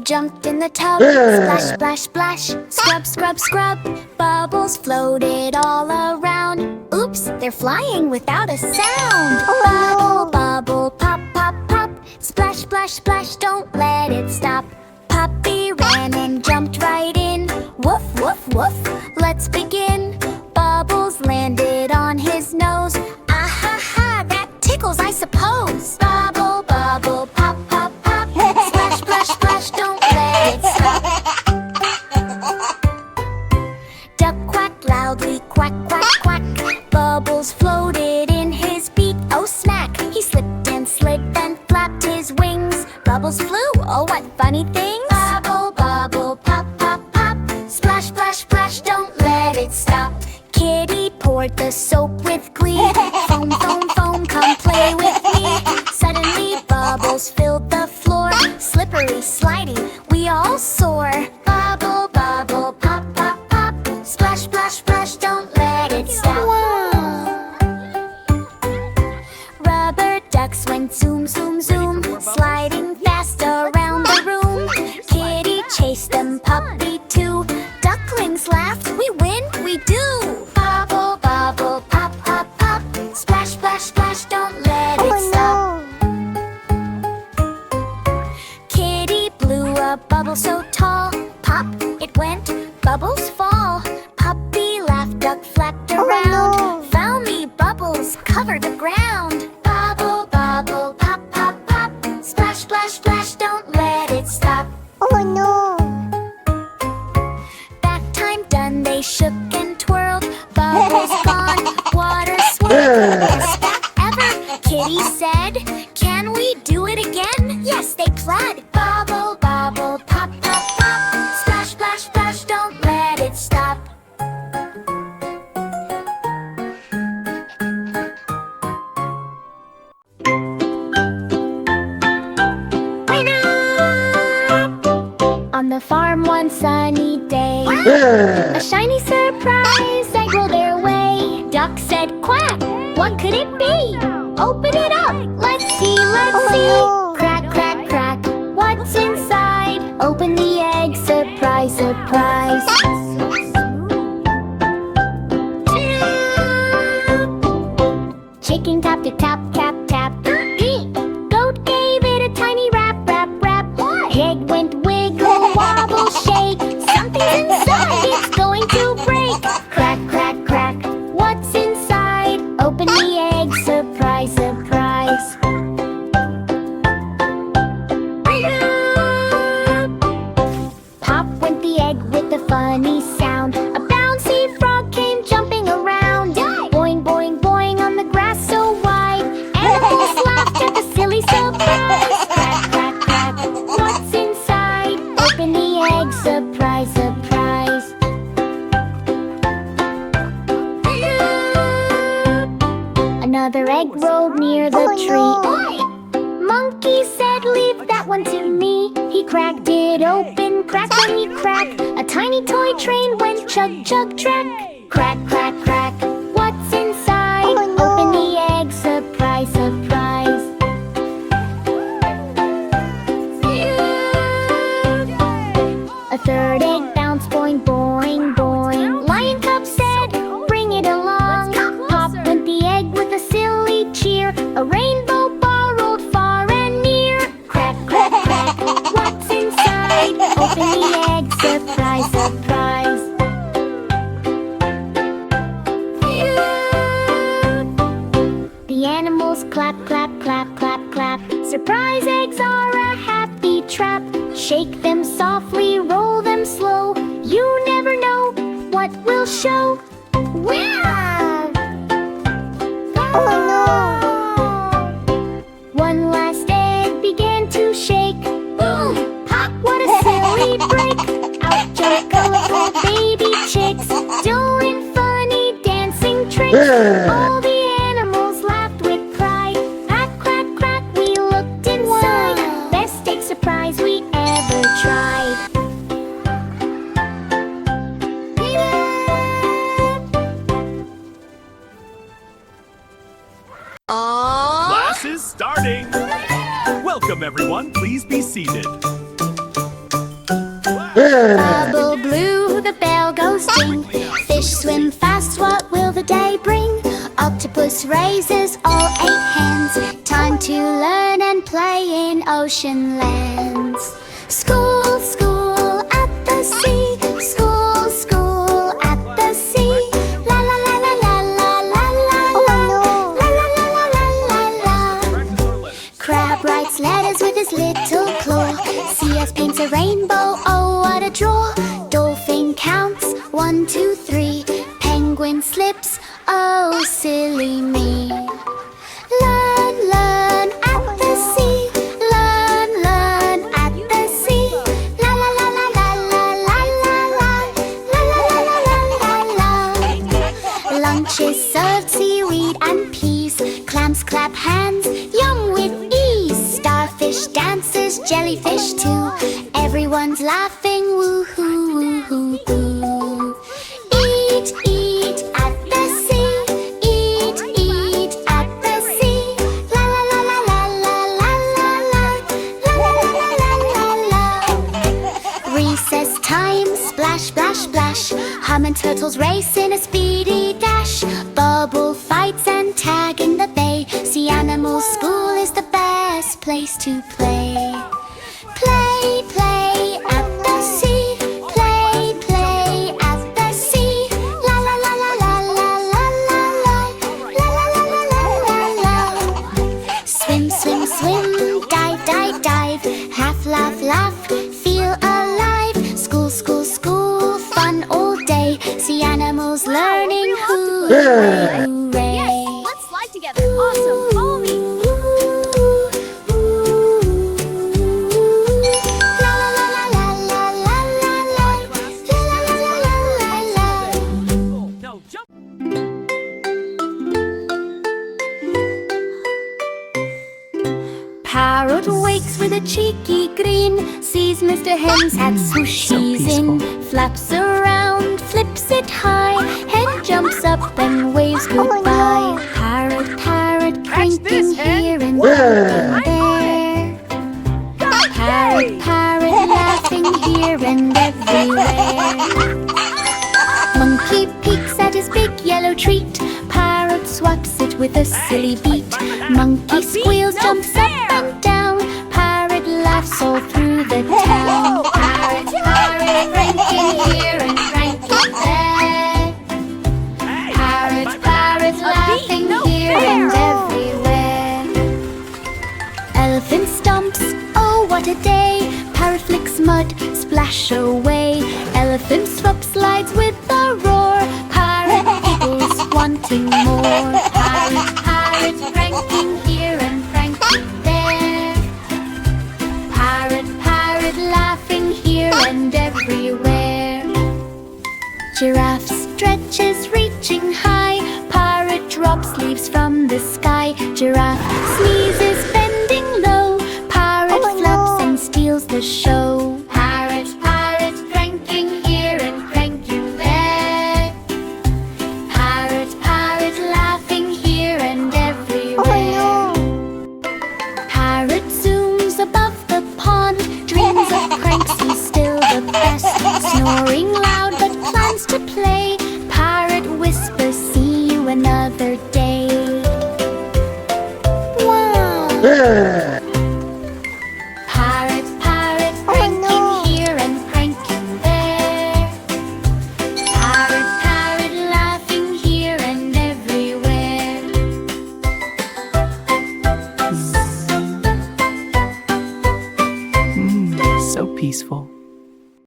jumped in the tub. Splash, splash, splash, scrub, scrub, scrub. Bubbles floated all around. Oops, they're flying without a sound. Bubble, bubble, pop, pop, pop. Splash, splash, splash, don't let it stop. Puppy ran and jumped right in. Woof, woof, woof, let's begin. Bubbles landed on his nose. Ah ha ha, that tickles, I suppose. Bubble, bubble, pop, pop, pop. Splash, splash, splash, don't let it stop. Duck quacked loudly, quack, quack, quack. Bubbles floated in his beak. Oh smack, he slipped and slid and flapped his wings. Bubbles flew, oh what funny things. Bubble, bubble, pop, pop, pop. Splash, splash, splash, don't let it stop. Kitty poured the soap with glee. Foam, foam, foam, come play with me. Suddenly bubbles filled the floor. Slippery, slidey, we all soar. Bubble, bubble, pop, pop, pop. Splash, splash, splash, don't let it stop. Rubber ducks went zoom, zoom, zoom, sliding fast around the room. Kitty chased them, puppy too. Ducklings laughed, we win, we do. Bubble, bubble, pop, pop, pop. Splash, splash, splash, don't let it stop. Kitty blew a bubble so tall. Pop, it went, bubbles fall. Puppy laughed, duck flapped around. Found me, bubbles covered the ground. Bubble, bubble, pop, pop, pop. Splash, splash, splash, don't let it stop. Oh no! Back time done, they shook and twirled. Bubbles gone, water swirled. Best back ever, Kitty said. Can we do it again? Yes, they pled. Bubble, bubble, pop, pop, pop. Splash, splash, splash, don't let it stop. On the farm one sunny day, a shiny surprise egg rolled their way. Duck said quack, what could it be? Open it up, let's see, let's see. Crack, crack, crack, what's inside? Open the egg, surprise, surprise. Chicken tapped it, tap, tap, tap. Goat gave it a tiny rap, rap, rap. Egg went wiggle, wobble, shake. Something's inside, it's going to break. Crack, crack, crack, what's inside? Open the egg, surprise, surprise. Pop went the egg with a funny sound. A bouncy frog came jumping around. Boing, boing, boing on the grass so wide. Animals laughed at the silly surprise. Crack, crack, crack, what's inside? Open the egg, surprise, surprise. Another egg rolled near the tree. Monkey said, leave that one to me. He cracked it open, crack when he crack. A tiny toy train went chug, chug, track. Crack, crack, crack, what's inside? Open the egg, surprise, surprise. A third egg bounced, boing, boing, boing. Lion cub said, bring it along. Pop went the egg with a silly cheer. A rainbow ball rolled far and near. Crack, crack, crack, what's inside? Open the egg, surprise, surprise. The animals clap, clap, clap, clap, clap. Surprise eggs are a happy trap. Shake them softly, roll them slow. You never know what will show. Wow! Oh no! One last egg began to shake. Boom! Pop! What a silly break! Out jumped colorful baby chicks, doing funny dancing tricks. All the animals laughed with pride. Crack, crack, crack, we looked inside. Best egg surprise we ever tried. Class is starting! Welcome everyone, please be seated. Bubble blue, the bell goes ding. Fish swim fast, what will the day bring? Octopus raises all 8 hands. Time to learn and play in ocean lands. School, school at the sea. School, school at the sea. La la la la la la la la la. La la la la la la la. Crab writes letters with his little claw. Sea paints a rainbow, oh what a draw. Dolphin counts 1, 2, 3. Penguin slips, oh silly me. Learn, learn at the sea. Learn, learn at the sea. La la la la la la la la la. La la la la la la la. Lunch is served, seaweed and peas. Clams clap hands, yum with ease. Starfish dances, jellyfish too. Everyone's laughing, woo-hoo, woo-hoo, boo. Eat, eat at the sea. Eat, eat at the sea. La la la la la la la la la. La la la la la la. Recess time, splash, splash, splash. Hum and turtles race in a speedy dash. Bubble fights and tag in the bay. Sea animal school is the best place to play. Play, play at the sea. Play, play at the sea. La la la la la la la la la. La la la la la la la. Swim, swim, swim. Dive, dive, dive. Laugh, laugh, laugh. Feel alive. School, school, school. Fun all day. See animals learning. Hooray, hooray. Yes, let's slide together. Awesome. Follow me. No, jump. Parrot wakes with a cheeky grin. Sees Mr. Hen's hat swooshes in. Flaps around, flips it high. Hen jumps up and waves goodbye. Parrot, parrot, prinking here and there. Parrot, parrot, laughing here and everywhere. Monkey peeks at his big yellow treat. Parrot swats it with a silly beat. Monkey squeals, jumps up and down. Parrot laughs all through the town. Parrot, parrot, pranking here and pranking there. Parrot, parrot, laughing here and everywhere. Elephant stomps, oh what a day. Parrot flicks mud, splash away. Elephant swap slides with a roar. Parrot giggles, wanting more. Parrot, parrot, pranking here and pranking there. Parrot, parrot, laughing here and everywhere. Giraffe stretches, reaching high. Parrot drops leaves from the sky. Giraffe sneezes, bending low. Parrot flaps and steals the show. Parrot, parrot, pranking here and pranking there. Parrot, parrot, laughing here and everywhere. Parrot zooms above the pond. Dreams of pranks, he's still the best. Snoring loud but plans to play. Parrot whispers, see you another day. Wow! Parrot, parrot, pranking here and pranking there. Parrot, parrot, laughing here and everywhere. So peaceful.